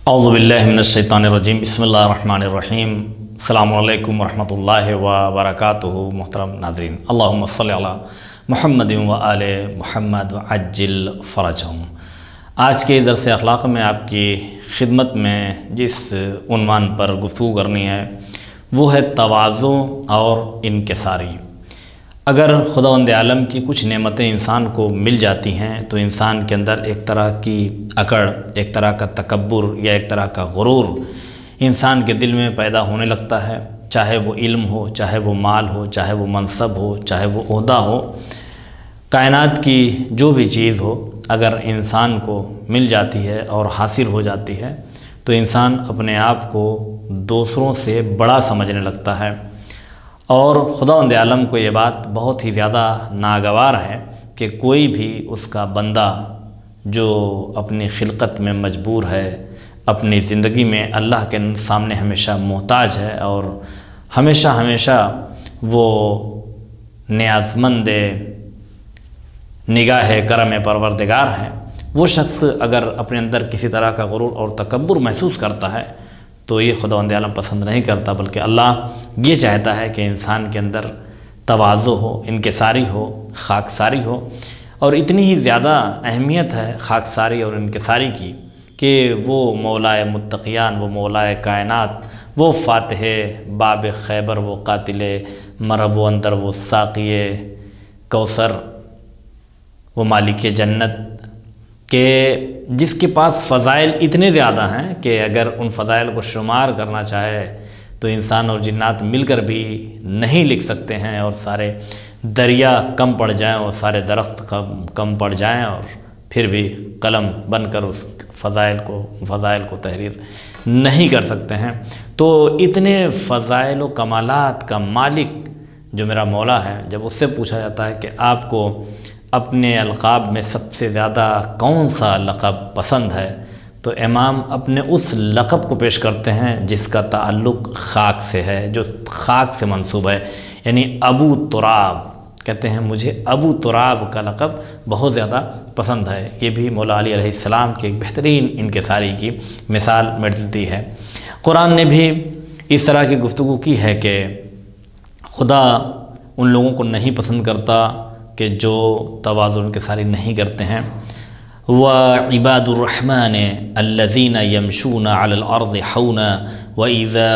اعوذ باللہ من الشیطان الرجیم بسم اللہ الرحمن الرحیم السلام علیکم ورحمۃ اللہ وبرکاتہ۔ محترم ناظرین، اللہم صلی علی محمد و آل محمد وعجل فرجہم۔ آج کے درس اخلاق میں آپ کی خدمت میں جس عنوان پر گفتگو کرنی ہے وہ ہے تواضع اور انکساری۔ اگر خداوند عالم کی کچھ نعمتیں انسان کو مل جاتی ہیں تو انسان کے اندر ایک طرح کی اکڑ، ایک طرح کا تکبر یا ایک طرح کا غرور انسان کے دل میں پیدا ہونے لگتا ہے، چاہے وہ علم ہو، چاہے وہ مال ہو، چاہے وہ منصب ہو، چاہے وہ عہدہ ہو۔ کائنات کی جو بھی چیز ہو اگر انسان کو مل جاتی ہے اور حاصل ہو جاتی ہے تو انسان اپنے آپ کو دوسروں سے بڑا سمجھنے لگتا ہے، اور خداوند عالم کو یہ بات بہت ہی زیادہ ناگوار ہے کہ کوئی بھی اس کا بندہ جو اپنی خلقت میں مجبور ہے، اپنی زندگی میں اللہ کے سامنے ہمیشہ محتاج ہے اور ہمیشہ وہ نیازمند نگاہ کرم پروردگار ہے، وہ شخص اگر اپنے اندر کسی طرح کا غرور اور تکبر محسوس کرتا ہے تو یہ خداوند عالم پسند نہیں کرتا، بلکہ اللہ یہ چاہتا ہے کہ انسان کے اندر تواضع ہو، انکساری ہو، خاکساری ہو۔ اور اتنی ہی زیادہ اہمیت ہے خاکساری اور انکساری کی کہ وہ مولائے متقیان، وہ مولائے کائنات، وہ فاتح باب خیبر، وہ قاتل مرحب و اندر، وہ ساقی کوثر، وہ مالک جنت، کہ جس کے پاس فضائل اتنے زیادہ ہیں کہ اگر ان فضائل کو شمار کرنا چاہے تو انسان اور جنات مل کر بھی نہیں لکھ سکتے ہیں، اور سارے دریا کم پڑ جائیں اور سارے درخت کم پڑ جائیں اور پھر بھی قلم بن کر اس فضائل کو تحریر نہیں کر سکتے ہیں۔ تو اتنے فضائل و کمالات کا مالک جو میرا مولا ہے، جب اس سے پوچھا جاتا ہے کہ آپ کو اپنے القاب میں سب سے زیادہ کون سا لقب پسند ہے، تو امام اپنے اس لقب کو پیش کرتے ہیں جس کا تعلق خاک سے ہے، جو خاک سے منسوب ہے، یعنی ابو تراب کہتے ہیں مجھے ابو تراب کا لقب بہت زیادہ پسند ہے۔ یہ بھی مولا علی علیہ السلام کے ایک بہترین انکساری کی مثال ملتی ہے۔ قرآن نے بھی اس طرح کی گفتگو کی ہے کہ خدا ان لوگوں کو نہیں پسند کرتا کہ جو تواضع انکساری نہیں کرتے ہیں۔ وَعِبَادُ الرَّحْمَنِ الَّذِينَ يَمْشُونَ عَلَى الْأَرْضِ حَوْنًا وَإِذَا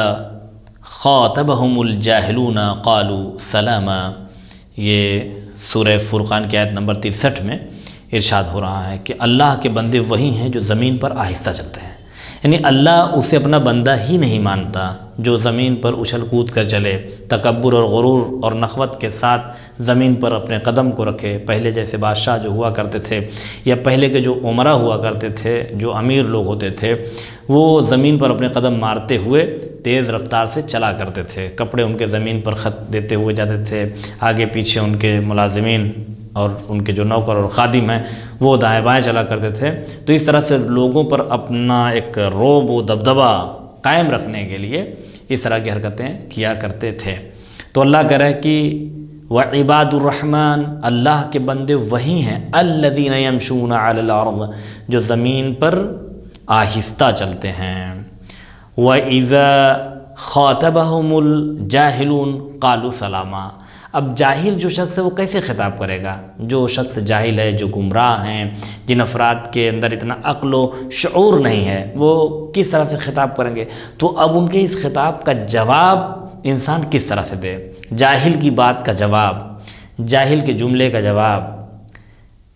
خَاطَبَهُمُ الْجَاهِلُونَ قَالُوا سَلَامًا۔ یہ سورہ فرقان کی آیت نمبر 63 میں ارشاد ہو رہا ہے کہ اللہ کے بندے وہی ہیں جو زمین پر آہستہ چلتے ہیں، یعنی اللہ اسے اپنا بندہ ہی نہیں مانتا جو زمین پر اچھل کود کر چلے، تکبر اور غرور اور نخوت کے ساتھ زمین پر اپنے قدم کو رکھے۔ پہلے جیسے بادشاہ جو ہوا کرتے تھے یا پہلے کے جو عمرہ ہوا کرتے تھے، جو امیر لوگ ہوتے تھے، وہ زمین پر اپنے قدم مارتے ہوئے تیز رفتار سے چلا کرتے تھے، کپڑے ان کے زمین پر خط دیتے ہوئے جاتے تھے، آگے پیچھے ان کے ملازمین اور ان کے جو نوکر اور خادم ہیں وہ دائیں بائیں چلا کرتے تھے۔ تو اس طرح سے لوگوں پر اپنا ایک رعب و دبدبہ قائم رکھنے کے لیے اس طرح کی حرکتیں کیا کرتے تھے۔ تو اللہ کہہ رہا ہے کہ وَعِبَادُ الرَّحْمَنِ، اللہ کے بندے وہی ہیں الَّذِينَ يَمْشُونَ عَلَى الْأَرْضِ، جو زمین پر آہستہ چلتے ہیں۔ وَإِذَا خَاطَبَهُمُ الْجَاهِلُونَ قَالُوا سَلَامًا۔ اب جاہل جو شخص ہے وہ کیسے خطاب کرے گا؟ جو شخص جاہل ہے، جو گمراہ ہیں، جن افراد کے اندر اتنا عقل و شعور نہیں ہے، وہ کس طرح سے خطاب کریں گے؟ تو اب ان کے اس خطاب کا جواب انسان کس طرح سے دے؟ جاہل کی بات کا جواب، جاہل کے جملے کا جواب،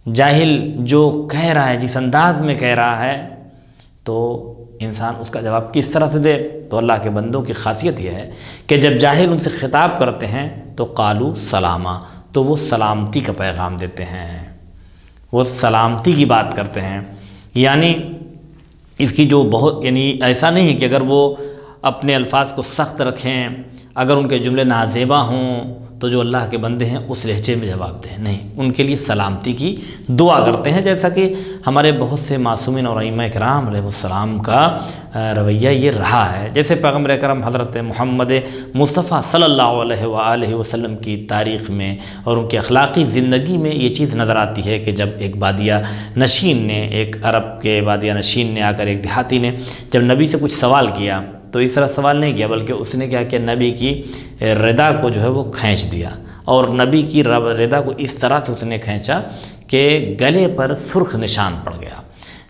جاہل جو کہہ رہا ہے، جس انداز میں کہہ رہا ہے، تو انسان اس کا جواب کس طرح سے دے؟ تو اللہ کے بندوں کی خاصیت یہ ہے کہ جب جاہل ان سے خطاب کرتے ہیں تو قالو سلاما، تو وہ سلامتی کا پیغام دیتے ہیں، وہ سلامتی کی بات کرتے ہیں۔ یعنی اس کی جو بہت، یعنی ایسا نہیں ہے کہ اگر وہ اپنے الفاظ کو سخت رکھیں، اگر ان کے جملے نازیبا ہوں تو جو اللہ کے بندے ہیں اس لہجے میں جواب دیں، نہیں، ان کے لیے سلامتی کی دعا کرتے ہیں، جیسا کہ ہمارے بہت سے معصومین اور ائمہ کرام علیہ السلام کا رویہ یہ رہا ہے۔ جیسے پیغمبر اکرم حضرت محمد مصطفیٰ صلی اللہ علیہ وآلہ وسلم کی تاریخ میں اور ان کی اخلاقی زندگی میں یہ چیز نظر آتی ہے کہ جب ایک بادیہ نشین نے، ایک عرب کے بادیہ نشین نے آ کر، ایک دیہاتی نے جب نبی سے کچھ سوال کیا تو اس طرح سوال نہیں کیا، بلکہ اس نے کیا کہ نبی کی ردا کو جو ہے وہ کھینچ دیا، اور نبی کی ردا کو اس طرح سے اس نے کھینچا کہ گلے پر سرخ نشان پڑ گیا۔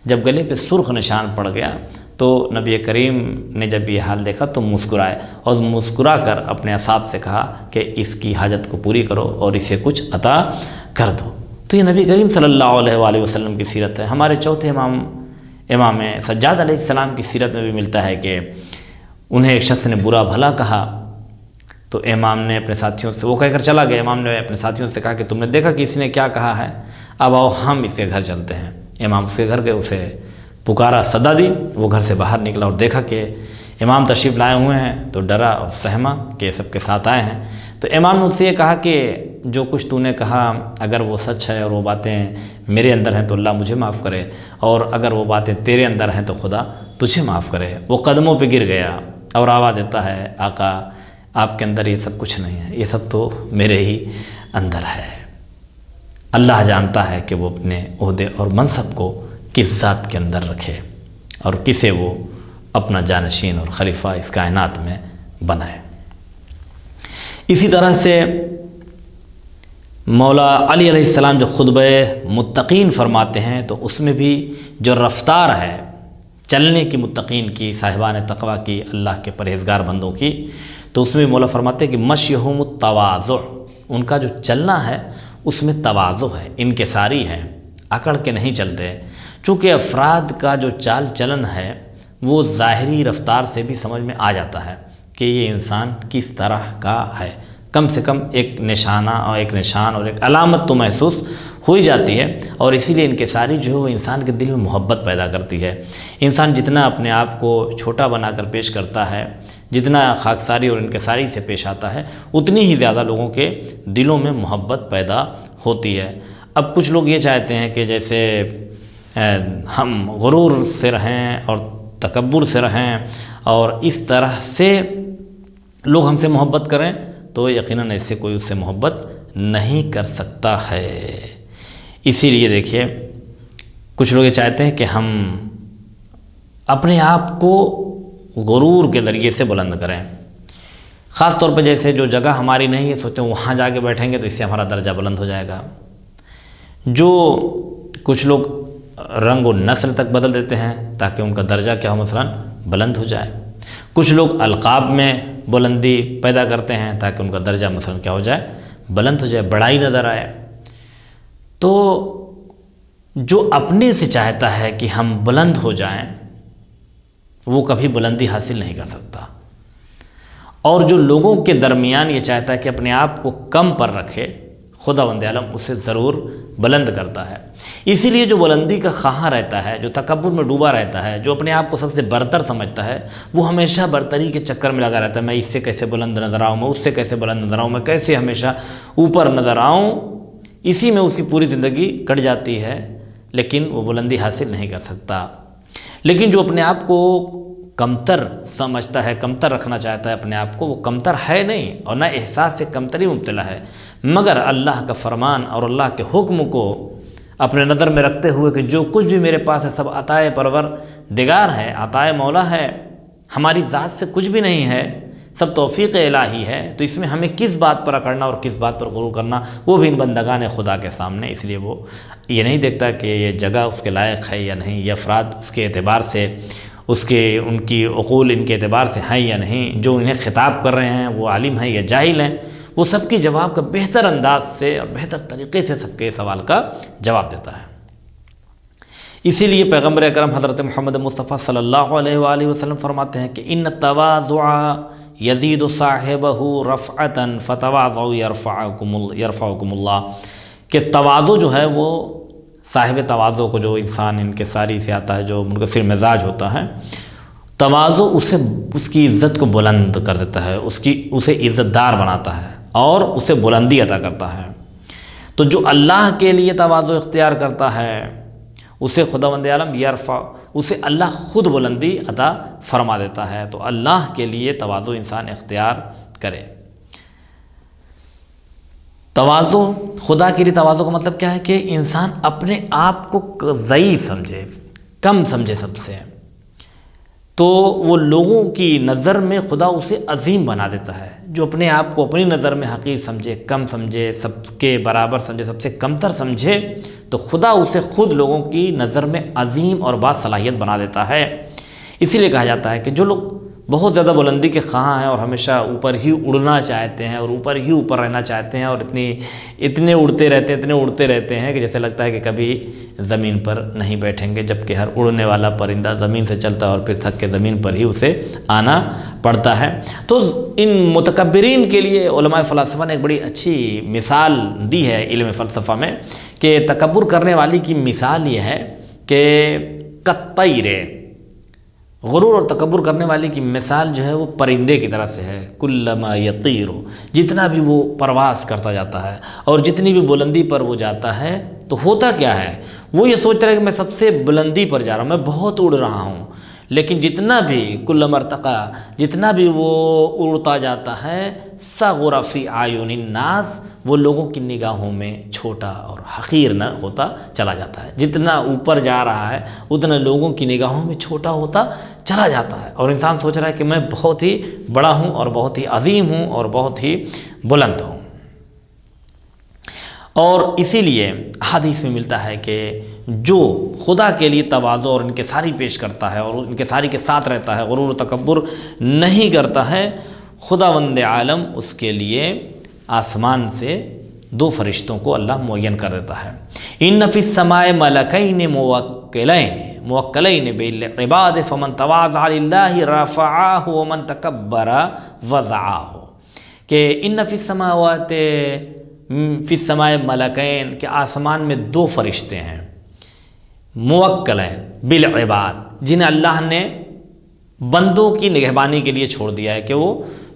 جب گلے پہ سرخ نشان پڑ گیا تو نبی کریم نے جب یہ حال دیکھا تو مسکرائے، اور مسکرا کر اپنے اصحاب سے کہا کہ اس کی حاجت کو پوری کرو اور اسے کچھ عطا کر دو۔ تو یہ نبی کریم صلی اللہ علیہ وآلہ وسلم کی سیرت ہے۔ ہمارے چوتھے امام سجاد علیہ السلام کی سیرت میں بھی ملتا ہے کہ انہیں ایک شخص نے برا بھلا کہا تو امام نے اپنے ساتھیوں سے، وہ کہہ کر چلا گیا، امام نے اپنے ساتھیوں سے کہا کہ تم نے دیکھا کہ اس نے کیا کہا ہے، اب آؤ ہم اس کے گھر چلتے ہیں۔ امام اس کے گھر گئے، اسے پکارا، صدا دی، وہ گھر سے باہر نکلا اور دیکھا کہ امام تشریف لائے ہوئے ہیں تو ڈرا اور سہما کہ سب کے ساتھ آئے ہیں۔ تو امام نے اس سے یہ کہا کہ جو کچھ تو نے کہا اگر وہ سچ ہے اور وہ باتیں میرے اندر ہیں تو اللہ مجھے معاف کرے، اور اگر وہ باتیں تیرے اندر ہیں تو خدا تجھے معاف کرے۔ وہ قدموں پہ گر گیا اور آواز دیتا ہے، آقا آپ کے اندر یہ سب کچھ نہیں ہے، یہ سب تو میرے ہی اندر ہے۔ اللہ جانتا ہے کہ وہ اپنے عہدے اور منصب کو کس ذات کے اندر رکھے اور کسے وہ اپنا جانشین اور خلیفہ اس کائنات میں بنائے۔ اسی طرح سے مولا علی علیہ السلام جو خطبہ متقین فرماتے ہیں تو اس میں بھی جو رفتار ہے چلنے کی متقین کی، صاحبان تقوی کی، اللہ کے پرہیزگار بندوں کی، تو اس میں مولا فرماتے ہیں کہ مشیہم التواضع، ان کا جو چلنا ہے اس میں تواضع ہے، انکساری ہے، اکڑ کے نہیں چلتے۔ چونکہ افراد کا جو چال چلن ہے وہ ظاہری رفتار سے بھی سمجھ میں آ جاتا ہے کہ یہ انسان کس طرح کا ہے، کم سے کم ایک نشانہ اور ایک نشان اور ایک علامت تو محسوس ہو ہی جاتی ہے، اور اسی لیے انکساری جو ہے وہ انسان کے دل میں محبت پیدا کرتی ہے۔ انسان جتنا اپنے آپ کو چھوٹا بنا کر پیش کرتا ہے، جتنا خاکساری اور انکساری سے پیش آتا ہے، اتنی ہی زیادہ لوگوں کے دلوں میں محبت پیدا ہوتی ہے۔ اب کچھ لوگ یہ چاہتے ہیں کہ جیسے ہم غرور سے رہیں اور تکبر سے رہیں اور اس طرح سے لوگ ہم سے محبت کریں، تو یقیناً ایسے کوئی اس سے محبت نہیں کر سکتا ہے۔ اسی لیے دیکھیے کچھ لوگ یہ چاہتے ہیں کہ ہم اپنے آپ کو غرور کے ذریعے سے بلند کریں، خاص طور پہ جیسے جو جگہ ہماری نہیں ہے سوچتے ہیں وہاں جا کے بیٹھیں گے تو اس سے ہمارا درجہ بلند ہو جائے گا۔ جو کچھ لوگ رنگ و نسل تک بدل دیتے ہیں تاکہ ان کا درجہ کیا ہو، مثلا بلند ہو جائے۔ کچھ لوگ القاب میں بلندی پیدا کرتے ہیں تاکہ ان کا درجہ مثلا کیا ہو جائے، بلند ہو جائے، بڑائی نظر آئے۔ تو جو اپنے سے چاہتا ہے کہ ہم بلند ہو جائیں وہ کبھی بلندی حاصل نہیں کر سکتا، اور جو لوگوں کے درمیان یہ چاہتا ہے کہ اپنے آپ کو کم پر رکھے، خداوند عالم اسے ضرور بلند کرتا ہے۔ اسی لیے جو بلندی کا خواہاں رہتا ہے، جو تکبر میں ڈوبا رہتا ہے، جو اپنے آپ کو سب سے برتر سمجھتا ہے، وہ ہمیشہ برتری کے چکر میں لگا رہتا ہے، میں اس سے کیسے بلند نظر آؤں، میں اس سے کیسے بلند نظر آؤں، میں کیسے ہمیشہ اوپر نظر آؤں، اسی میں اس کی پوری زندگی کٹ جاتی ہے، لیکن وہ بلندی حاصل نہیں کر سکتا۔ لیکن جو اپنے آپ کو کمتر سمجھتا ہے، کمتر رکھنا چاہتا ہے اپنے آپ کو، وہ کمتر ہے نہیں اور نہ احساس سے کمتری مبتلا ہے، مگر اللہ کا فرمان اور اللہ کے حکم کو اپنے نظر میں رکھتے ہوئے کہ جو کچھ بھی میرے پاس ہے سب عطائے پروردگار ہے، عطائے مولا ہے، ہماری ذات سے کچھ بھی نہیں ہے، سب توفیق الہی ہے، تو اس میں ہمیں کس بات پر اکڑنا اور کس بات پر غرور کرنا، وہ بھی ان بندگان خدا کے سامنے۔ اس لیے وہ یہ نہیں دیکھتا کہ یہ جگہ اس کے لائق ہے یا نہیں، یہ افراد اس کے اعتبار سے، ان کی عقول ان کے اعتبار سے ہیں یا نہیں، جو انہیں خطاب کر رہے ہیں وہ عالم ہیں یا جاہل ہیں، وہ سب کی جواب کا بہتر انداز سے اور بہتر طریقے سے سب کے سوال کا جواب دیتا ہے۔ اسی لیے پیغمبر اکرم حضرت محمد مصطفیٰ صلی اللہ علیہ وآلہ وسلم فرماتے ہیں کہ ان التواضع یزید صاحبہ رفعۃ فتواضعوا یرفعکم اللہ، کہ تواضع جو ہے وہ صاحب تواضع کو، جو انسان انکساری سے آتا ہے، جو منکسر مزاج ہوتا ہے، تواضع اس کی عزت کو بلند کر دیتا ہے، اسے عزت دار بناتا ہے، اور اسے بلندی عطا کرتا ہے۔ تو جو اللہ کے لیے تواضع اختیار کرتا ہے اسے خداوند عالم یرفع، اسے اللہ خود بلندی عطا فرما دیتا ہے۔ تو اللہ کے لیے تواضع انسان اختیار کرے۔ تواضع، خدا کے لیے تواضع کا مطلب کیا ہے کہ انسان اپنے آپ کو ضعیف سمجھے، کم سمجھے سب سے، تو وہ لوگوں کی نظر میں خدا اسے عظیم بنا دیتا ہے۔ جو اپنے آپ کو اپنی نظر میں حقیر سمجھے، کم سمجھے، سب کے برابر سمجھے، سب سے کمتر سمجھے، تو خدا اسے خود لوگوں کی نظر میں عظیم اور باصلاحیت بنا دیتا ہے۔ اسی لیے کہا جاتا ہے کہ جو لوگ بہت زیادہ بلندی کے خواہاں ہیں اور ہمیشہ اوپر ہی اڑنا چاہتے ہیں اور اوپر ہی اوپر رہنا چاہتے ہیں اور اتنے اڑتے رہتے ہیں کہ جیسے لگتا ہے کہ کبھی زمین پر نہیں بیٹھیں گے، جبکہ ہر اڑنے والا پرندہ زمین سے چلتا ہے اور پھر تھک کے زمین پر ہی اسے آنا پڑتا ہے۔ تو ان متکبرین کے لیے علماء فلسفہ نے ایک بڑی اچھی مثال دی ہے علم فلسفہ میں، کہ تکبر کرنے والی کی مثال یہ ہے کہ کالطیر، غرور اور تکبر کرنے والی کی مثال جو ہے وہ پرندے کی طرح سے ہے۔ کلما یطیر، جتنا بھی وہ پرواز کرتا جاتا ہے اور جتنی بھی بلندی پر وہ جاتا ہے تو ہوتا کیا ہے، وہ یہ سوچتا ہے کہ میں سب سے بلندی پر جا رہا ہوں، میں بہت اڑ رہا ہوں، لیکن جتنا بھی کلما ارتقا، جتنا بھی وہ اڑتا جاتا ہے، صغر فی اعین الناس، وہ لوگوں کی نگاہوں میں چھوٹا اور حقیر نہ ہوتا چلا جاتا ہے۔ جتنا اوپر جا رہا ہے اتنا لوگوں کی نگاہوں میں چھوٹا ہوتا چلا جاتا ہے، اور انسان سوچ رہا ہے کہ میں بہت ہی بڑا ہوں اور بہت ہی عظیم ہوں اور بہت ہی بلند ہوں۔ اور اسی لیے حدیث میں ملتا ہے کہ جو خدا کے لیے تواضع اور انکساری پیش کرتا ہے اور انکساری کے ساتھ رہتا ہے، غرور و تکبر نہیں کرتا ہے، خداوند عالم اس کے لیے آسمان سے 2 فرشتوں کو اللہ معین کر دیتا ہے۔ ان فی السماء ملکین موکلین بالعباد فمن تواضع للہ رفعہ ومن تکبر وضعہ، کہ ان فی السماوات فی السماء ملکین، کہ آسمان میں 2 فرشتے ہیں، موکلین بالعباد، جنہیں اللہ نے بندوں کی نگہبانی کے لیے چھوڑ دیا ہے کہ وہ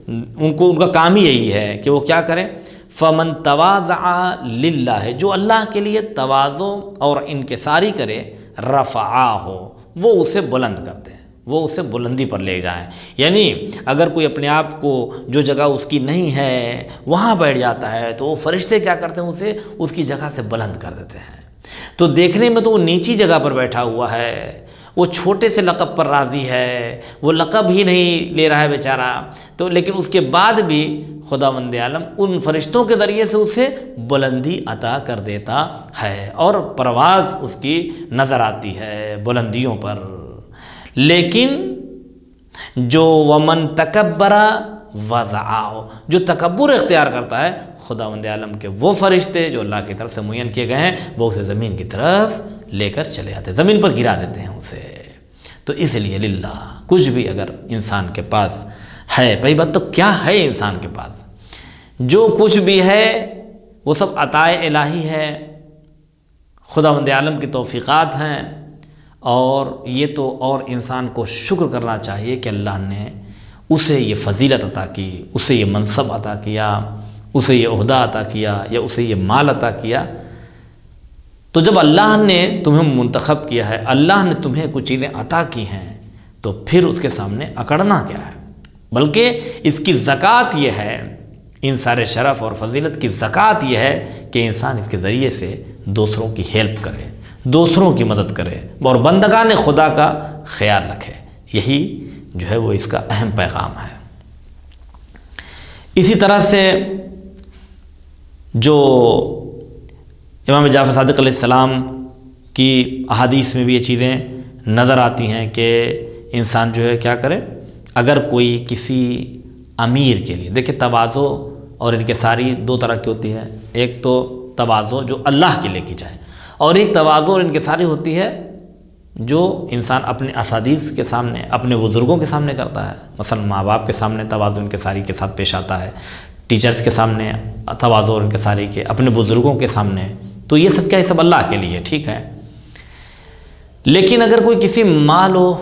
ان کا کام ہی یہی ہے کہ وہ کیا کریں، فمن تواضع للہ، جو اللہ کے لیے تواضع اور انکساری کرے، رفعہ، وہ اسے بلند کرتے ہیں، وہ اسے بلندی پر لے جائیں۔ یعنی اگر کوئی اپنے آپ کو جو جگہ اس کی نہیں ہے وہاں بیٹھ جاتا ہے تو وہ فرشتے کیا کرتے ہیں، اسے اس کی جگہ سے بلند کر دیتے ہیں۔ تو دیکھنے میں تو وہ نیچی جگہ پر بیٹھا ہوا ہے، وہ چھوٹے سے لقب پر راضی ہے، وہ لقب ہی نہیں لے رہا ہے بیچارہ، تو لیکن اس کے بعد بھی خداوند عالم ان فرشتوں کے ذریعے سے اسے بلندی عطا کر دیتا ہے اور پرواز اس کی نظر آتی ہے بلندیوں پر۔ لیکن جو ومن تکبر وضعہ، جو تکبر اختیار کرتا ہے، خداوند عالم کے وہ فرشتے جو اللہ کی طرف سے معین کیے گئے ہیں وہ اسے زمین کی طرف لے کر چلے آتے ہیں، زمین پر گرا دیتے ہیں اسے۔ تو اس لیے للہ، کچھ بھی اگر انسان کے پاس ہے، پہلی بات تو کیا ہے انسان کے پاس، جو کچھ بھی ہے وہ سب عطائے الہی ہے، خداوند عالم کی توفیقات ہیں، اور یہ تو اور انسان کو شکر کرنا چاہیے کہ اللہ نے اسے یہ فضیلت عطا کی، اسے یہ منصب عطا کیا، اسے یہ عہدہ عطا کیا یا اسے یہ مال عطا کیا۔ تو جب اللہ نے تمہیں منتخب کیا ہے، اللہ نے تمہیں کچھ چیزیں عطا کی ہیں، تو پھر اس کے سامنے اکڑنا کیا ہے، بلکہ اس کی زکوٰۃ یہ ہے، ان سارے شرف اور فضیلت کی زکوٰۃ یہ ہے کہ انسان اس کے ذریعے سے دوسروں کی ہیلپ کرے، دوسروں کی مدد کرے اور بندگان خدا کا خیال رکھے۔ یہی جو ہے وہ اس کا اہم پیغام ہے۔ اسی طرح سے جو امام جعفر صادق علیہ السلام کی احادیث میں بھی یہ چیزیں نظر آتی ہیں کہ انسان جو ہے کیا کرے، اگر کوئی کسی امیر کے لیے، دیکھیں تواضع اور انکساری 2 طرح کی ہوتی ہے، ایک تو تواضع جو اللہ کے لیے کی جائے، اور ایک تواضع اور انکساری ہوتی ہے جو انسان اپنے اساتذہ کے سامنے، اپنے بزرگوں کے سامنے کرتا ہے، مثلا ماں باپ کے سامنے تواضع انکساری کے ساتھ پیش آتا ہے، ٹیچرز کے سامنے تواضع اور انکساری کے، اپنے بزرگوں کے سامنے، تو یہ سب کیا، یہ سب اللہ کے لیے، ٹھیک ہے۔ لیکن اگر کوئی کسی مال و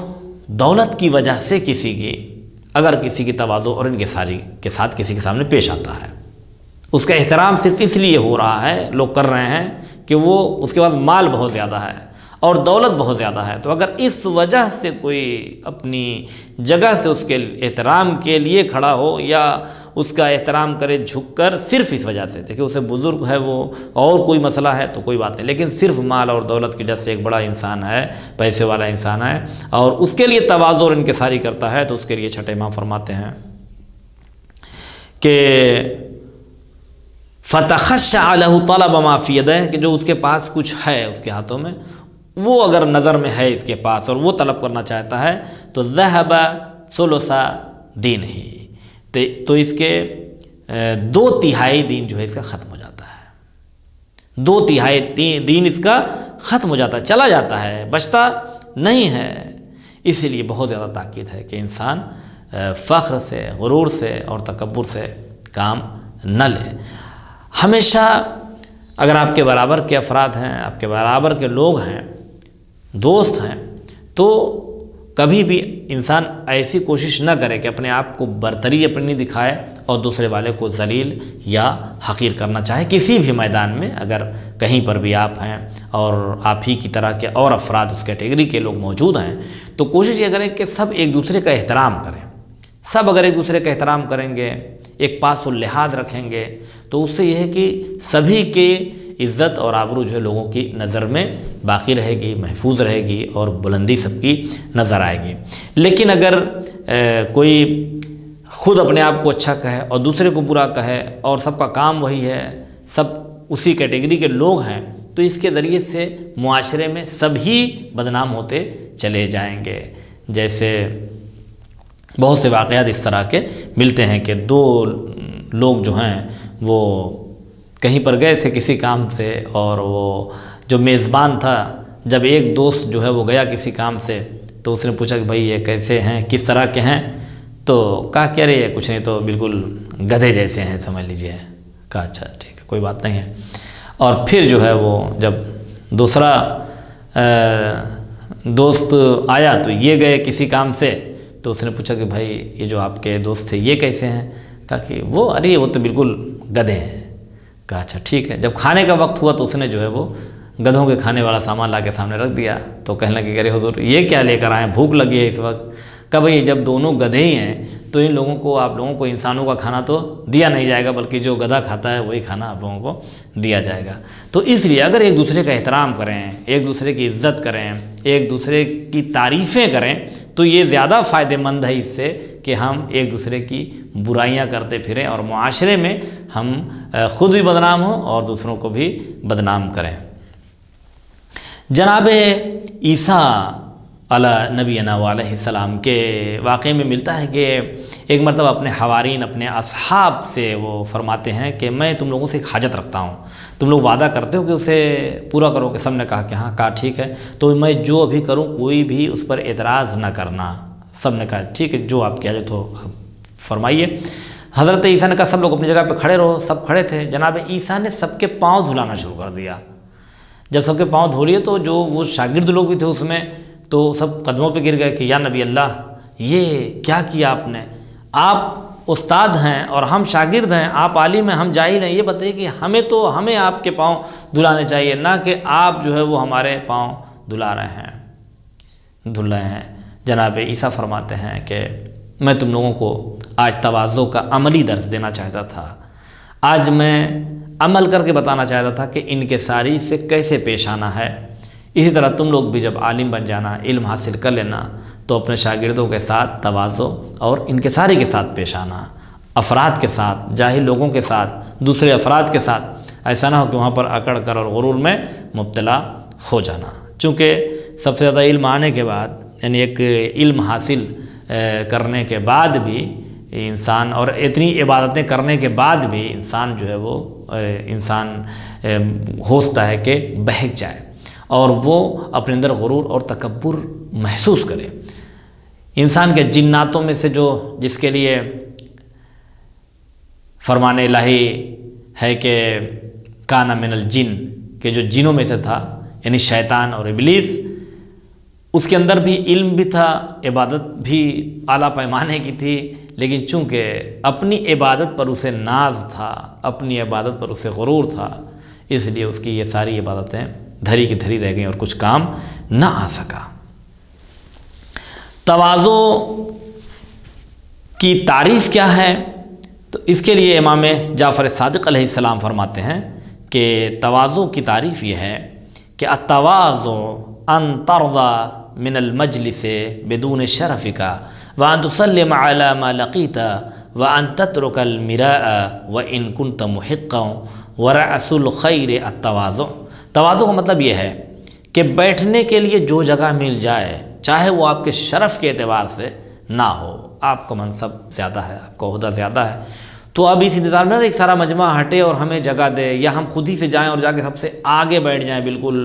دولت کی وجہ سے کسی کی تواضع اور انکساری کے ساتھ کسی کے سامنے پیش آتا ہے، اس کا احترام صرف اس لیے ہو رہا ہے، لوگ کر رہے ہیں کہ وہ اس کے پاس مال بہت زیادہ ہے اور دولت بہت زیادہ ہے، تو اگر اس وجہ سے کوئی اپنی جگہ سے اس کے احترام کے لیے کھڑا ہو یا اس کا احترام کرے جھک کر، صرف اس وجہ سے، دیکھیں اسے بزرگ ہے وہ اور کوئی مسئلہ ہے تو کوئی بات نہیں، لیکن صرف مال اور دولت کی وجہ سے ایک بڑا انسان ہے، پیسے والا انسان ہے اور اس کے لیے تواضع اور انکساری کرتا ہے، تو اس کے لیے چھٹے امام فرماتے ہیں کہ فَتَخَشَّعَ لَهُ طَلَبَ مَا فِي يَدَيْهِ، کہ جو اس کے پاس کچھ ہے اس کے ہاتھوں میں، وہ اگر نظر میں ہے اس کے پاس اور وہ طلب کرنا چاہتا ہے تو ذَهَبَ ثُلُثَ دِينِهِ، تو اس کے 2/3 دین جو ہے اس کا ختم ہو جاتا ہے، 2/3 دین اس کا ختم ہو جاتا ہے، چلا جاتا ہے، بچتا نہیں ہے۔ اسی لیے بہت زیادہ تاکید ہے کہ انسان فخر سے، غرور سے اور تکبر سے کام نہ لے۔ ہمیشہ اگر آپ کے برابر کے افراد ہیں، آپ کے برابر کے لوگ ہیں، دوست ہیں، تو کبھی بھی انسان ایسی کوشش نہ کرے کہ اپنے آپ کو برتری اپنی دکھائے اور دوسرے والے کو ذلیل یا حقیر کرنا چاہے۔ کسی بھی میدان میں اگر کہیں پر بھی آپ ہیں اور آپ ہی کی طرح کے اور افراد اس کیٹیگری کے لوگ موجود ہیں، تو کوشش یہ کریں کہ سب ایک دوسرے کا احترام کریں۔ سب اگر ایک دوسرے کا احترام کریں گے، ایک پاس و لحاظ رکھیں گے، تو اس سے یہ ہے کہ سبھی کے عزت اور آبرو جو ہے لوگوں کی نظر میں باقی رہے گی، محفوظ رہے گی اور بلندی سب کی نظر آئے گی۔ لیکن اگر کوئی خود اپنے آپ کو اچھا کہے اور دوسرے کو برا کہے اور سب کا کام وہی ہے، سب اسی کیٹیگری کے لوگ ہیں، تو اس کے ذریعے سے معاشرے میں سب ہی بدنام ہوتے چلے جائیں گے۔ جیسے بہت سے واقعات اس طرح کے ملتے ہیں کہ 2 لوگ جو ہیں وہ کہیں پر گئے تھے کسی کام سے، اور وہ جو میزبان تھا، جب ایک دوست جو ہے وہ گیا کسی کام سے تو اس نے پوچھا کہ بھائی یہ کیسے ہیں، کس طرح کے ہیں؟ تو کہا کیا رہے کچھ نہیں، تو بالکل گدھے جیسے ہیں سمجھ لیجئے۔ کہا اچھا ٹھیک ہے، کوئی بات نہیں ہے۔ اور پھر جو ہے وہ جب دوسرا دوست آیا تو یہ گئے کسی کام سے، تو اس نے پوچھا کہ بھائی یہ جو آپ کے دوست تھے یہ کیسے ہیں؟ کہا کہ وہ تو بالکل گدھے ہیں۔ کہا اچھا ٹھیک ہے۔ جب کھانے کا وقت ہوا تو اس نے جو ہے وہ گدھوں کے کھانے والا سامان لا کے سامنے رکھ دیا، تو کہنے لگے کہ ارے حضور یہ کیا لے کر آئے، بھوک لگی ہے اس وقت۔ کہا بھائی جب دونوں گدھے ہی ہیں تو ان لوگوں کو، آپ لوگوں کو انسانوں کا کھانا تو دیا نہیں جائے گا، بلکہ جو گدھا کھاتا ہے وہی کھانا آپ لوگوں کو دیا جائے گا۔ تو اس لیے اگر ایک دوسرے کا احترام کریں، ایک دوسرے کی عزت کریں، ایک دوسرے کی تعریفیں کریں، تو یہ زیادہ فائدہ مند ہے اس سے کہ ہم ایک دوسرے کی برائیاں کرتے پھریں اور معاشرے میں ہم خود بھی بدنام ہوں اور دوسروں کو بھی بدنام کریں۔ جناب عیسیٰ علیہ نبینا علیہ السلام کے واقعے میں ملتا ہے کہ ایک مرتبہ اپنے حوارین، اپنے اصحاب سے وہ فرماتے ہیں کہ میں تم لوگوں سے ایک حاجت رکھتا ہوں، تم لوگ وعدہ کرتے ہو کہ اسے پورا کرو کہ سب نے کہا کہ ہاں، کہا ٹھیک ہے، تو میں جو ابھی کروں کوئی بھی اس پر اعتراض نہ کرنا۔ سب نے کہا ٹھیک ہے، جو آپ کی حاجت ہو فرمائیے۔ حضرت عیسیٰ نے کہا سب لوگ اپنی جگہ پہ کھڑے رہو۔ سب کھڑے تھے۔ جناب عیسیٰ نے سب کے پاؤں دھلانا شروع کر دیا۔ جب سب کے پاؤں دھو لیے تو جو وہ شاگرد لوگ بھی تھے اس میں، تو سب قدموں پہ گر گئے کہ یا نبی اللہ، یہ کیا کیا آپ نے؟ آپ استاد ہیں اور ہم شاگرد ہیں، آپ عالم ہیں، ہم جاہل ہیں، یہ بتائیے کہ ہمیں آپ کے پاؤں دھلانے چاہیے، نہ کہ آپ جو ہے وہ ہمارے پاؤں دھلا رہے ہیں، دھل رہے ہیں۔ جناب عیسیٰ فرماتے ہیں کہ میں تم لوگوں کو آج تواضع کا عملی درس دینا چاہتا تھا، آج میں عمل کر کے بتانا چاہتا تھا کہ انکساری سے کیسے پیش آنا ہے۔ اسی طرح تم لوگ بھی جب عالم بن جانا، علم حاصل کر لینا، تو اپنے شاگردوں کے ساتھ تواضع اور انکساری کے ساتھ پیش آنا، افراد کے ساتھ، جاہل لوگوں کے ساتھ، دوسرے افراد کے ساتھ، ایسا نہ ہو کہ وہاں پر اکڑ کر اور غرور میں مبتلا ہو جانا۔ چونکہ سب سے زیادہ علم آنے کے بعد، یعنی ایک علم حاصل کرنے کے بعد بھی انسان، اور اتنی عبادتیں کرنے کے بعد بھی انسان جو ہے وہ ہوتا ہے کہ بہک جائے اور وہ اپنے اندر غرور اور تکبر محسوس کرے۔ انسان کے جناتوں میں سے جس کے لیے فرمان الہی ہے کہ کان من الجن، کہ جو جنوں میں سے تھا، یعنی شیطان اور ابلیس، اس کے اندر بھی علم بھی تھا، عبادت بھی اعلیٰ پیمانے کی تھی، لیکن چونکہ اپنی عبادت پر اسے ناز تھا، اپنی عبادت پر اسے غرور تھا، اس لیے اس کی یہ ساری عبادتیں دھری کی دھری رہ گئیں اور کچھ کام نہ آ سکا۔ تواضع کی تعریف کیا ہے؟ تو اس کے لیے امام جعفر صادق علیہ السلام فرماتے ہیں کہ تواضع کی تعریف یہ ہے کہ التواضع ان ترضى من المجلس بدون شرفك وان تسلم على ما لقيت وان تترك المراء وان كنت محقا ورأس الخير التواضع۔ تواضع کا مطلب یہ ہے کہ بیٹھنے کے لیے جو جگہ مل جائے، چاہے وہ آپ کے شرف کے اعتبار سے نہ ہو، آپ کا منصب زیادہ ہے، آپ کا عہدہ زیادہ ہے، تو اب اس انتظار میں ایک سارا مجمع ہٹے اور ہمیں جگہ دے، یا ہم خود ہی سے جائیں اور جا کے سب سے آگے بیٹھ جائیں بالکل،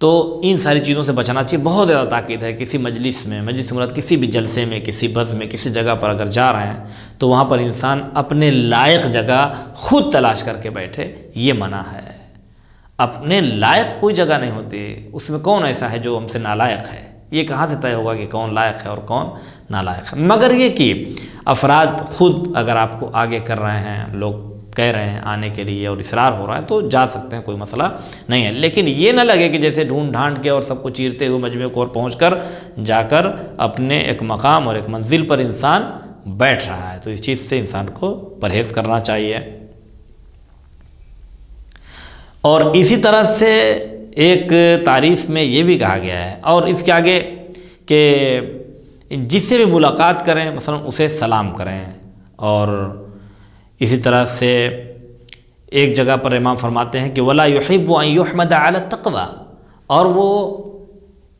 تو ان ساری چیزوں سے بچنا چاہیے۔ بہت زیادہ تاکید ہے کسی مجلس میں، مجلس مراد کسی بھی جلسے میں، کسی بز میں، کسی جگہ پر اگر جا رہے ہیں تو وہاں پر انسان اپنے لائق جگہ خود تلاش کر کے بیٹھے، یہ منع ہے۔ اپنے لائق کوئی جگہ نہیں ہوتی، اس میں کون ایسا ہے جو ہم سے نالائق ہے؟ یہ کہاں سے طے ہوگا کہ کون لائق ہے اور کون نالائق ہے؟ مگر یہ کہ افراد خود اگر آپ کو آگے کر رہے ہیں، لوگ کہہ رہے ہیں آنے کے لیے اور اصرار ہو رہا ہے تو جا سکتے ہیں، کوئی مسئلہ نہیں ہے، لیکن یہ نہ لگے کہ جیسے ڈھونڈ ڈھانڈ کے اور سب کو چیرتے ہوئے مجمع کو اور پہنچ کر جا کر اپنے ایک مقام اور ایک منزل پر انسان بیٹھ رہا ہے، تو اس چیز سے انسان کو پرہیز کرنا چاہیے۔ اور اسی طرح سے ایک تعریف میں یہ بھی کہا گیا ہے، اور اس کے آگے کہ جس سے بھی ملاقات کریں مثلا اسے سلام کریں، اور اسی طرح سے ایک جگہ پر امام فرماتے ہیں کہ وَلَا يُحِبُّ أَن يُحْمَدَ عَلَى التَّقْوَى، اور وہ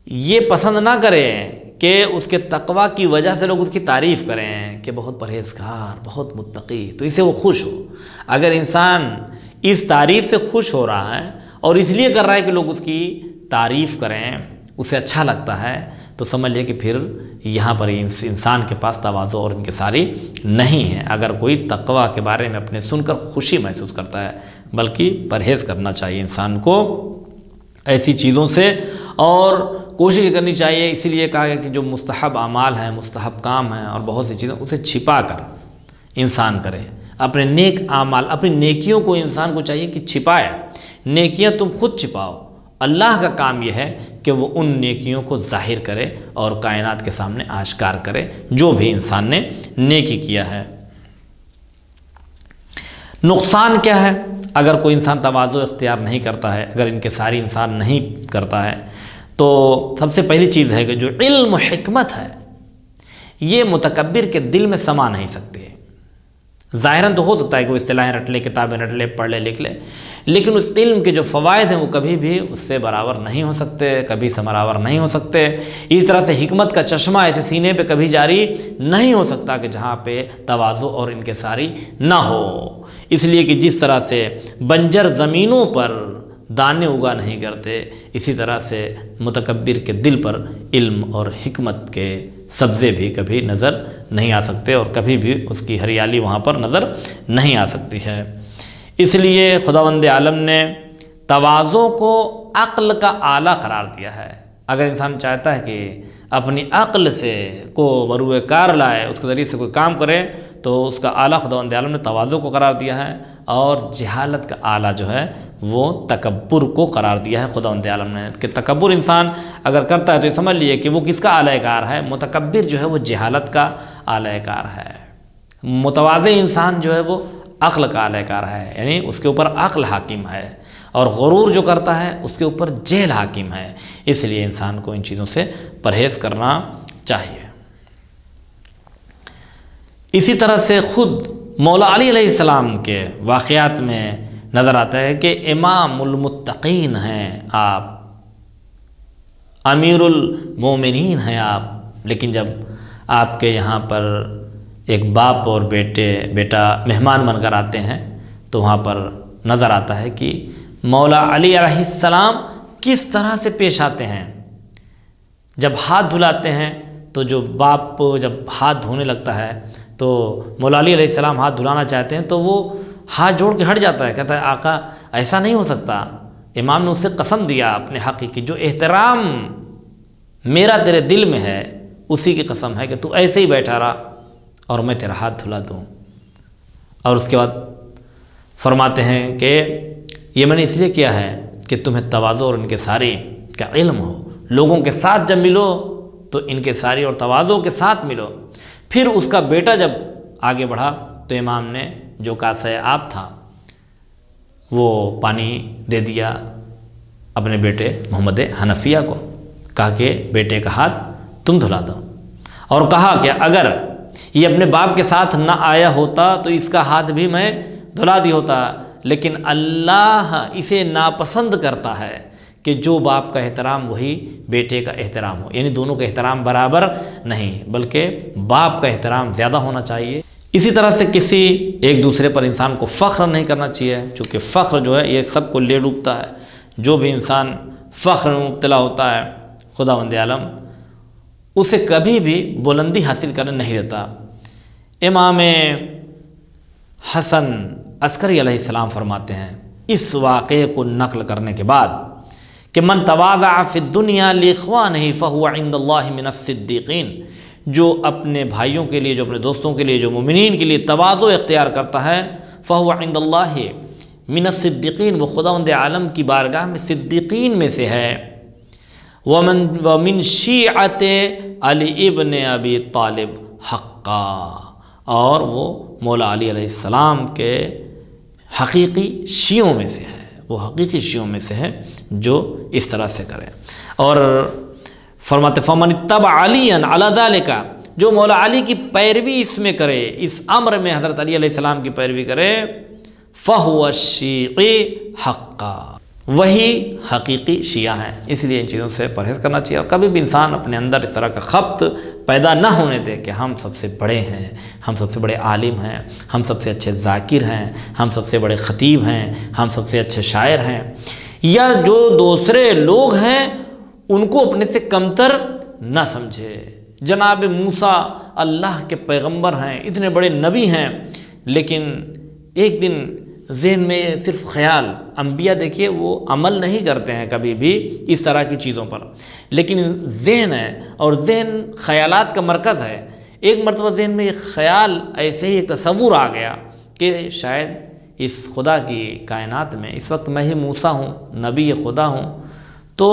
یہ پسند نہ کریں کہ اس کے تقوی کی وجہ سے لوگ اس کی تعریف کریں کہ بہت پرہیزگار، بہت متقی، تو اس سے وہ خوش ہو۔ اگر انسان اس تعریف سے خوش ہو رہا ہے اور اس لیے کر رہا ہے کہ لوگ اس کی تعریف کریں، اسے اچھا لگتا ہے، تو سمجھ لے کہ پھر یہاں پر انسان کے پاس تواضع اور انکساری نہیں ہے۔ اگر کوئی تقوی کے بارے میں اپنے سن کر خوشی محسوس کرتا ہے، بلکہ پرہیز کرنا چاہیے انسان کو ایسی چیزوں سے، اور کوشش کرنی چاہیے۔ اسی لیے کہا گیا کہ جو مستحب اعمال ہیں، مستحب کام ہیں اور بہت سی چیزیں، اسے چھپا کر انسان کرے۔ اپنے نیک اعمال، اپنی نیکیوں کو انسان کو چاہیے کہ چھپائے۔ نیکیاں تم خود چھپاؤ، اللہ کا کام یہ ہے کہ وہ ان نیکیوں کو ظاہر کرے اور کائنات کے سامنے آشکار کرے جو بھی انسان نے نیکی کیا ہے۔ نقصان کیا ہے اگر کوئی انسان تواضع اختیار نہیں کرتا ہے، اگر انکساری انسان نہیں کرتا ہے؟ تو سب سے پہلی چیز ہے کہ جو علم و حکمت ہے یہ متکبر کے دل میں سما نہیں سکتے۔ ظاہراً تو ہو سکتا ہے کہ وہ اصطلاحیں رٹ لے، کتابیں رٹ لے، پڑھ لے، لکھ لے، لیکن اس علم کے جو فوائد ہیں وہ کبھی بھی اس سے برابر نہیں ہو سکتے، کبھی سے برابر نہیں ہو سکتے۔ اس طرح سے حکمت کا چشمہ ایسے سینے پہ کبھی جاری نہیں ہو سکتا کہ جہاں پہ تواضع اور انکساری نہ ہو۔ اس لیے کہ جس طرح سے بنجر زمینوں پر دانے اگا نہیں کرتے، اسی طرح سے متکبر کے دل پر علم اور حکمت کے سبزے بھی کبھی نظر نہیں آ سکتے، اور کبھی بھی اس کی ہریالی وہاں پر نظر نہیں آ سکتی ہے۔ اس لیے خداوند عالم نے تواضع کو عقل کا آلہ قرار دیا ہے۔ اگر انسان چاہتا ہے کہ اپنی عقل سے کو بروئے کار لائے، اس کے ذریعے سے کوئی کام کرے، تو اس کا آلہ خداوند عالم نے تواضع کو قرار دیا ہے، اور جہالت کا آلہ جو ہے وہ تکبر کو قرار دیا ہے خداوند عالم نے، کہ تکبر انسان اگر کرتا ہے تو یہ سمجھ لیے کہ وہ کس کا آلہ کار ہے؟ متکبر جو ہے وہ جہالت کا آلہ کار ہے۔ متواضع انسان جو ہے وہ عقل کا آلہ کار ہے، یعنی اس کے اوپر عقل حاکم ہے، اور غرور جو کرتا ہے اس کے اوپر جہل حاکم ہے۔ اس لیے انسان کو ان چیزوں سے پرہیز کرنا چاہیے۔ اسی طرح سے خود مولا علی علیہ السلام کے واقعات میں نظر آتا ہے کہ امام المتقین ہیں آپ، امیر المومنین ہیں آپ، لیکن جب آپ کے یہاں پر ایک باپ اور بیٹا مہمان بن کر آتے ہیں تو وہاں پر نظر آتا ہے کہ مولا علی علیہ السلام کس طرح سے پیش آتے ہیں۔ جب ہاتھ دھلاتے ہیں تو جو باپ جب ہاتھ دھونے لگتا ہے تو مولا علی علیہ السلام ہاتھ دھلانا چاہتے ہیں تو وہ ہاتھ جوڑ کے ہٹ جاتا ہے، کہتا ہے آقا ایسا نہیں ہو سکتا، امام نے اس سے قسم دیا اپنے حق کی، جو احترام میرا تیرے دل میں ہے اسی کی قسم ہے کہ تو ایسے ہی بیٹھا رہا اور میں تیرا ہاتھ دھلا دوں۔ اور اس کے بعد فرماتے ہیں کہ یہ میں نے اس لیے کیا ہے کہ تمہیں تواضع اور انکساری کا علم ہو، لوگوں کے ساتھ جب ملو تو انکساری اور تواضع کے ساتھ ملو۔ پھر اس کا بیٹا جب آگے بڑھا تو امام نے جو کاسہ آب تھا وہ پانی دے دیا اپنے بیٹے محمد حنفیہ کو، کہا کہ بیٹے کا ہاتھ تم دھلا دو، اور کہا کہ اگر یہ اپنے باپ کے ساتھ نہ آیا ہوتا تو اس کا ہاتھ بھی میں دھلا دی ہوتا، لیکن اللہ اسے ناپسند کرتا ہے کہ جو باپ کا احترام وہی بیٹے کا احترام ہو، یعنی دونوں کا احترام برابر نہیں بلکہ باپ کا احترام زیادہ ہونا چاہیے۔ اسی طرح سے کسی ایک دوسرے پر انسان کو فخر نہیں کرنا چاہیے، چونکہ فخر جو ہے یہ سب کو لے ڈوبتا ہے۔ جو بھی انسان فخر میں مبتلا ہوتا ہے خداوند عالم اسے کبھی بھی بلندی حاصل کرنے نہیں دیتا۔ امام حسن عسکری علیہ السلام فرماتے ہیں اس واقعے کو نقل کرنے کے بعد کہ من تواضع فی الدنیا لاخوانہ فہو عند اللہ من الصدیقین، جو اپنے بھائیوں کے لیے، جو اپنے دوستوں کے لیے، جو مومنین کے لیے تواضع اختیار کرتا ہے فہو عند اللہ من الصدیقین، وہ خداوند عالم کی بارگاہ میں صدیقین میں سے ہے۔ ومن شیعت علی ابن ابی طالب حقا، اور وہ مولا علی علیہ السلام کے حقیقی شیعوں میں سے ہے، وہ حقیقی شیعوں میں سے ہے جو اس طرح سے کرے۔ اور فرماتے فمن اتبع علیا علی ذلک، جو مولا علی کی پیروی اس میں کرے، اس امر میں حضرت علی علیہ السلام کی پیروی کرے، فہو الشیعی حقا، وہی حقیقی شیعہ ہیں۔ اس لیے ان چیزوں سے پرہیز کرنا چاہیے، اور کبھی بھی انسان اپنے اندر اس طرح کا خبط پیدا نہ ہونے دے کہ ہم سب سے بڑے ہیں، ہم سب سے بڑے عالم ہیں، ہم سب سے اچھے ذاکر ہیں، ہم سب سے بڑے خطیب ہیں، ہم سب سے اچھے شاعر ہیں، یا جو دوسرے لوگ ہیں ان کو اپنے سے کمتر نہ سمجھے۔ جناب موسیٰ اللہ کے پیغمبر ہیں، اتنے بڑے نبی ہیں، لیکن ایک دن ذہن میں صرف خیال، انبیاء دیکھیے وہ عمل نہیں کرتے ہیں کبھی بھی اس طرح کی چیزوں پر، لیکن ذہن ہے اور ذہن خیالات کا مرکز ہے۔ ایک مرتبہ ذہن میں یہ خیال ایسے ہی تصور آ گیا کہ شاید اس خدا کی کائنات میں اس وقت میں ہی موسیٰ ہوں، نبی خدا ہوں، تو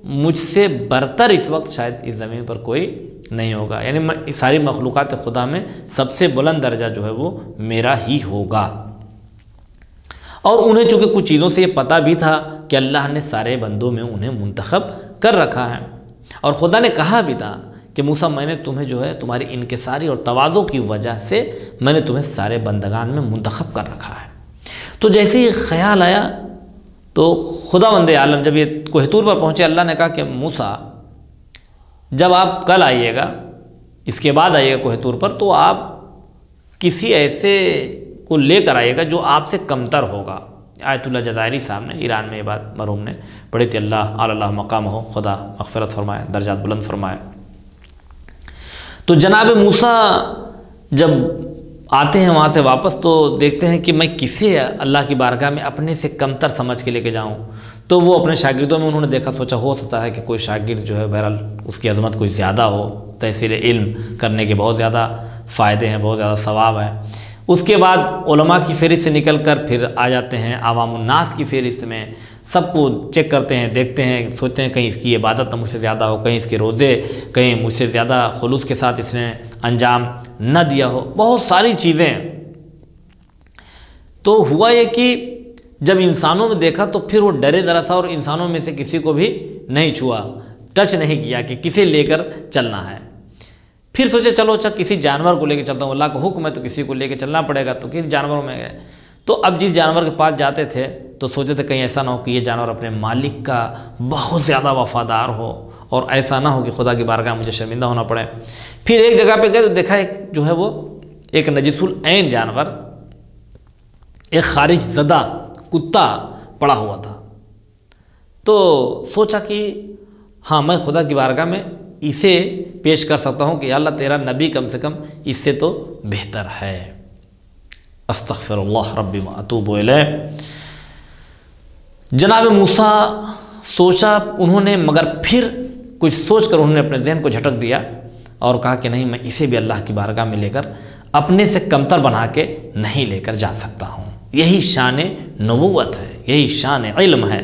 مجھ سے برتر اس وقت شاید اس زمین پر کوئی نہیں ہوگا، یعنی ساری مخلوقات خدا میں سب سے بلند درجہ جو ہے وہ میرا ہی ہوگا۔ اور انہیں چونکہ کچھ چیزوں سے یہ پتہ بھی تھا کہ اللہ نے سارے بندوں میں انہیں منتخب کر رکھا ہے، اور خدا نے کہا بھی تھا کہ موسیٰ میں نے تمہیں جو ہے تمہاری انکساری اور تواضع کی وجہ سے میں نے تمہیں سارے بندگان میں منتخب کر رکھا ہے۔ تو جیسے ہی خیال آیا تو خداوند عالم جب یہ کوہ طور پر پہنچے، اللہ نے کہا کہ موسیٰ جب آپ کل آئیے گا، اس کے بعد آئیے گا کوہ طور پر، تو آپ کسی ایسے کو لے کر آئیے گا جو آپ سے کمتر ہوگا۔ آیت اللہ جزائری صاحب نے ایران میں یہ بات مرحوم نے پڑھی تھی، اللہ مقام ہو، خدا مغفرت فرمائے، درجات بلند فرمائے۔ تو جناب موسیٰ جب آتے ہیں وہاں سے واپس تو دیکھتے ہیں کہ میں کسے اللہ کی بارگاہ میں اپنے سے کمتر سمجھ کے لے کے جاؤں، تو وہ اپنے شاگردوں میں انہوں نے دیکھا، سوچا ہو سکتا ہے کہ کوئی شاگرد جو ہے بہرحال اس کی عظمت کوئی زیادہ ہو، تحصیل علم کرنے کے بہت زیادہ فائدے ہیں، بہت زیادہ ثواب ہے۔ اس کے بعد علماء کی فہرست سے نکل کر پھر آ جاتے ہیں عوام الناس کی فہرست میں، سب کو چیک کرتے ہیں، دیکھتے ہیں، سوچتے ہیں کہیں اس کی عبادت نہ مجھ سے زیادہ ہو، کہیں اس کے روزے کہیں مجھ سے زیادہ خلوص کے ساتھ اس نے انجام نہ دیا ہو، بہت ساری چیزیں۔ تو ہوا یہ کہ جب انسانوں میں دیکھا تو پھر وہ ڈرے ذرا سا، اور انسانوں میں سے کسی کو بھی نہیں چھوا، ٹچ نہیں کیا کہ کسے لے کر چلنا ہے۔ پھر سوچے چلو اچھا کسی جانور کو لے کے چلتا ہوں، اللہ کا حکم ہے تو کسی کو لے کے چلنا پڑے گا، تو کسی جانوروں میں گئے۔ تو اب جس جانور کے پاس جاتے تھے تو سوچے تھے کہیں ایسا نہ ہو کہ یہ جانور اپنے مالک کا بہت زیادہ وفادار ہو، اور ایسا نہ ہو کہ خدا کی بارگاہ مجھے شرمندہ ہونا پڑے۔ پھر ایک جگہ پہ گئے تو دیکھا ایک جو ہے وہ ایک نجس العین جانور، ایک خارج زدہ کتا پڑا ہوا تھا، تو سوچا کہ ہاں میں خدا کی بارگاہ میں اسے پیش کر سکتا ہوں کہ یا اللہ تیرا نبی کم سے کم اس سے تو بہتر ہے، استغفر اللہ ربی و اتوب الیہ۔ جناب موسیٰ سوچا انہوں نے، مگر پھر کچھ سوچ کر انہوں نے اپنے ذہن کو جھٹک دیا اور کہا کہ نہیں، میں اسے بھی اللہ کی بارگاہ میں لے کر اپنے سے کمتر بنا کے نہیں لے کر جا سکتا ہوں۔ یہی شان نبوت ہے، یہی شان علم ہے۔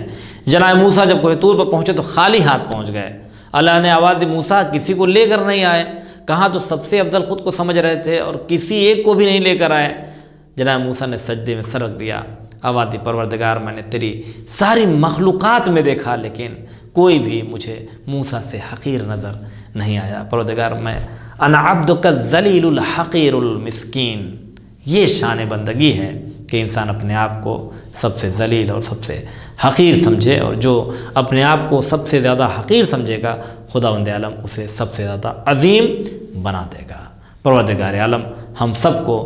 جناب موسیٰ جب کوہ طور پر پہنچے تو خالی ہاتھ پہنچ گئے۔ اللہ نے آواز دی، موسیٰ کسی کو لے کر نہیں آئے، کہاں تو سب سے افضل خود کو سمجھ رہے تھے اور کسی ایک کو بھی نہیں لے کر آئے۔ جناب موسیٰ نے سجدے میں سر رکھ دیا، آواز دی، پروردگار میں نے تیری ساری مخلوقات میں دیکھا لیکن کوئی بھی مجھے موسیٰ سے حقیر نظر نہیں آیا۔ پروردگار میں انا عبدک الذلیل الحقیر المسکین۔ یہ شان بندگی ہے کہ انسان اپنے آپ کو سب سے ذلیل اور سب سے حقیر سمجھے، اور جو اپنے آپ کو سب سے زیادہ حقیر سمجھے گا خداوند عالم اسے سب سے زیادہ عظیم بنا دے گا۔ پروردگار عالم ہم سب کو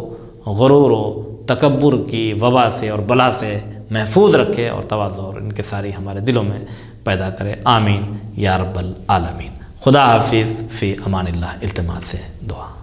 غرور و تکبر کی وبا سے اور بلا سے محفوظ رکھے اور تواضع اور انکساری ہمارے دلوں میں پیدا کرے، آمین یا رب العالمین۔ خدا حافظ، فی امان اللہ، التماس سے دعا۔